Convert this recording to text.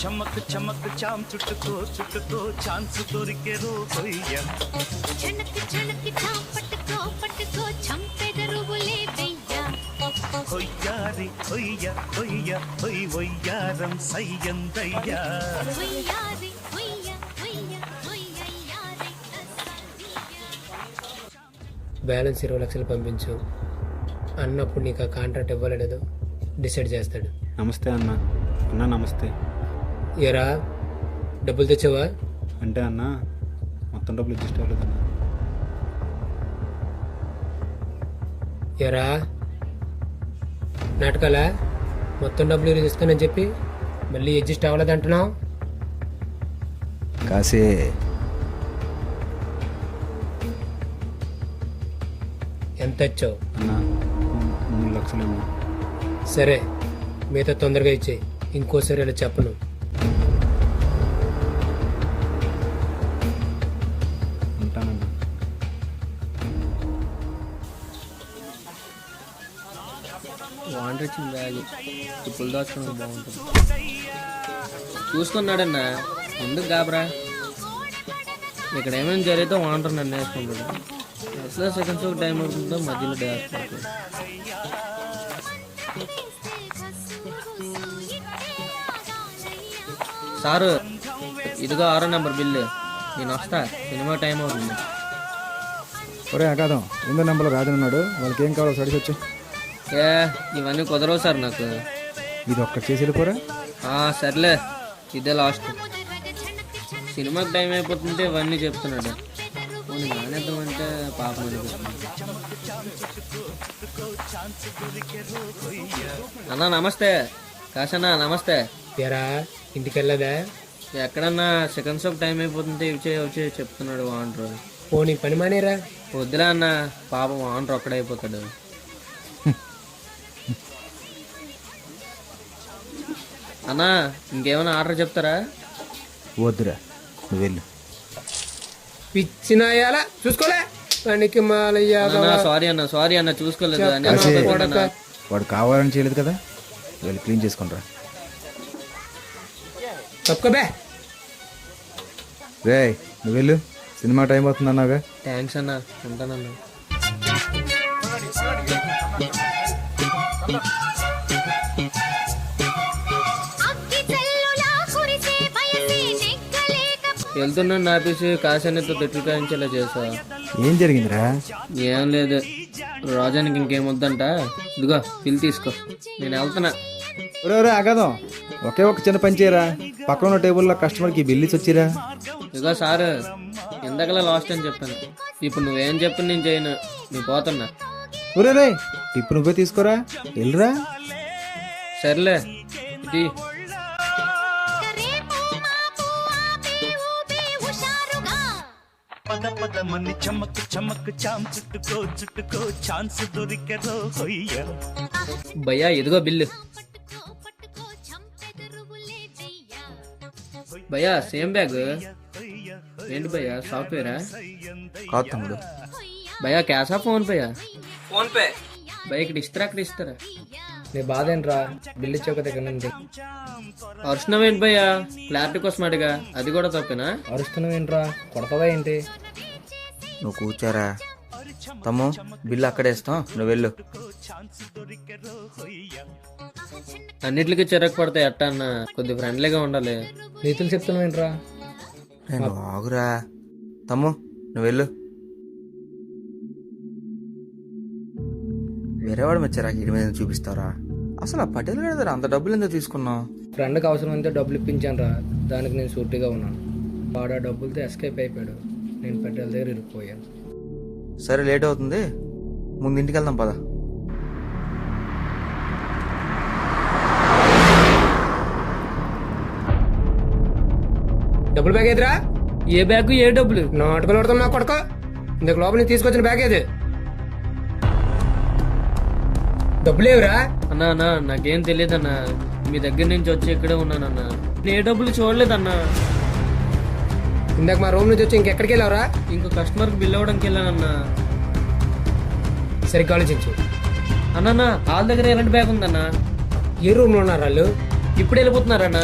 చమక్ చమక్ చాం చుట్టుకో చుట్టుకో chance దొరికే రో కొయ్య చనక్ చనక్ చాం పట్టుకో పట్టుకో చంపెదరువులే వెయ్య కొయ్యారి కొయ్య కొయ్య కొయ్ వయ్యారం సయ్యందయ్య వయ్యారి వయ్య వయ్య వయ్యారి బ్యాలెన్స్ 20 లక్షలు పంపించు అన్నప్పుడు నీకు ఆ కాంట్రాక్ట్ ఇవ్వలేదో డిసైడ్ చేస్తాడు. నమస్తే అన్న. అన్న నమస్తే. ఏరా డబ్బులు తెచ్చావా? అంటే అన్న మొత్తం డబ్బులు అడ్జస్ట్ అవ్వలేదన్న. ఏరా నాటకాలా మొత్తం డబ్బులు ఈరోజు ఇస్తానని చెప్పి మళ్ళీ అడ్జస్ట్ అవ్వలేదు అంటున్నావు. కాసే ఎంత వచ్చావు? అన్న 3 లక్షలు అన్న. సరే మిగతా తొందరగా ఇచ్చేయి, ఇంకోసారి ఇలా చెప్పను. ఉంటానన్న. వాంటర్ ఇచ్చిన బ్యాగ్ ఇప్పుడు దాచుకోవడం బాగుంటుంది. చూసుకున్నాడన్నా, ఎందుకు గాబరా? ఇక్కడ ఏమైనా జరిగితే వాంటర్ నన్ను వేసుకుంటాడు. అసలు సెకండ్స్ ఒక టైం అవుతుందో మధ్యలో డే సారు, ఇదిగో 6వ నెంబర్ బిల్లు. నేను వస్తా, సినిమా టైం అవుతుంది. ఒరే అకాదం, 8వ నెంబర్లో రాజన్ ఉన్నాడు, వాళ్ళకి ఏం కావాలో సడిసి వచ్చి. ఇవన్నీ కుదరవు సార్ నాకు. ఇది ఒక్కటి చేసి వెళ్ళిపోరా. సర్లే, ఇదే లాస్ట్. సినిమాకి టైం అయిపోతుంటే ఇవన్నీ చెప్తున్నాడు. నానేద్దామంటే పాపం అనిపిస్తుంది. అన్నా నమస్తే. కాశన్నా నమస్తే. ఏరా ఇంటికి వెళ్ళదా? ఎక్కడన్నా సెకండ్ షోకి టైం అయిపోతుంటే వచ్చే చెప్తున్నాడు వాంటర్. పోనీ పని మానేరా. వద్దురా అన్న, పాపం వాంటర్ ఒక్కడైపోతాడు. అన్నా ఇంకేమైనా ఆర్డర్ చెప్తారా? వద్దురా, నువ్వు వెళ్ళు. పిచ్చినాయాలా చూసుకోలే పనికి మాలయ్యా. సారీ అన్న చూసుకోలేదు. వాడు కావాలని చేయలేదు కదా, వెళ్ళి క్లీన్ చేసుకుంటారా. తప్పుకోబే. రే నువ్వు వెళ్ళు, సినిమా టైం అవుతుంది అన్నాగా. థ్యాంక్స్ అన్న, ఉంటానన్నా. వెళ్తున్నాను ఆఫీసు. కాశానితో తిట్లు కాయించేలా చేసా. ఏం జరిగిందిరా? ఏం లేదు, రాజానికి ఇంకేమొద్దంట. ఇదిగో బిల్ తీసుకో, నేను వెళ్తున్నా. ఒరే అగాదం, ఒకే ఒక చిన్న పని చేయరా. పక్కన ఉన్న టేబుల్లో కస్టమర్కి బిల్లు వచ్చిరా. ఇదిగో సార్, ఇందాకలా లాస్ట్ అని చెప్పాను. ఇప్పుడు నువ్వేం చెప్పు నేను చేయను. నేను పోతున్నా. ఒరే రే టిప్ నువ్వే తీసుకోరా, వెళ్ళరా. సర్లే ఇది. పద పద మని చమక్ చమక్ చాం చుట్టుకో చుట్టుకో ఛాన్స్ దొరికే రో కొయ్య. భయ్యా ఇదిగో బిల్లు. భయ్యా సేమ్ బ్యాగ్. ఏంటి భయ్యా సాఫ్ట్వేరా? కాదు తమ్ముడు. భయ్యా క్యాషా ఫోన్ పేయా? PhonePe. భయ్యా ఇక్కడ ఇస్తారా అక్కడ ఇస్తారా? నీ బాధ ఏంట్రా? బిల్లు చౌక దగ్గర నుండి అరుస్తున్నావు ఏంటి భయ్యా? క్లారిటీ కోసం అడిగా, అది కూడా తప్పేనా? అరుస్తున్నావు ఏంట్రా? కొడతావా ఏంటి? నువ్వు కూర్చోరా. తమ్ము బిల్లు అక్కడే ఇస్తాం, నువ్వు వెళ్ళు. అన్నిటికీ చిరాకు పడతాయి అట్ట అన్న, కొద్ది ఫ్రెండ్లీగా ఉండాలి. నీతులు చెప్తున్నావు ఏంట్రా? నేను ఆగురా తమ్ము, నువ్వు వెళ్ళు. వేరేవాడు వచ్చారా వీడి మీద చూపిస్తారా? అసలు ఆ పటేల్ గారి దగ్గర అంత డబ్బులు ఎందుకు తీసుకున్నావు? ఫ్రెండ్కి అవసరమైతే డబ్బులు ఇప్పించాను రా, దానికి నేను సూటిగా ఉన్నాను. వాడు ఆ డబ్బులతో ఎస్కేప్ అయిపోయాడు, నేను పటేల్ దగ్గర ఇరుక్కుపోయాను. సరే లేట్ అవుతుంది, ముందు ఇంటికి వెళ్దాం పద. డబ్బులు బ్యాగ్ ఏదిరా? ఏ బ్యాగ్ ఏ డబ్బులు? నాటుకలు పడతాం నా కొడుకు. ఇందుకు లోపల నుంచి తీసుకొచ్చిన బ్యాగ్ ఏది? డబ్బులు ఏవిరా? అన్నా అన్నా నాకేం తెలియదన్నా, మీ దగ్గర నుంచి వచ్చి ఇక్కడే ఉన్నానన్నా. నేను ఏ డబ్బులు చూడలేదన్నా. ఇందాక మా రూమ్ నుంచి వచ్చి ఇంకెక్కడికి వెళ్ళావురా? ఇంకో కస్టమర్కి బిల్ అవ్వడానికి వెళ్ళానన్నా. సరిగ్గా ఆలోచించు. అన్నా వాళ్ళ దగ్గర ఎలాంటి బ్యాగ్ ఉందన్నా? ఏ రూమ్లో ఉన్నారు వాళ్ళు? ఇప్పుడు వెళ్ళిపోతున్నారన్నా.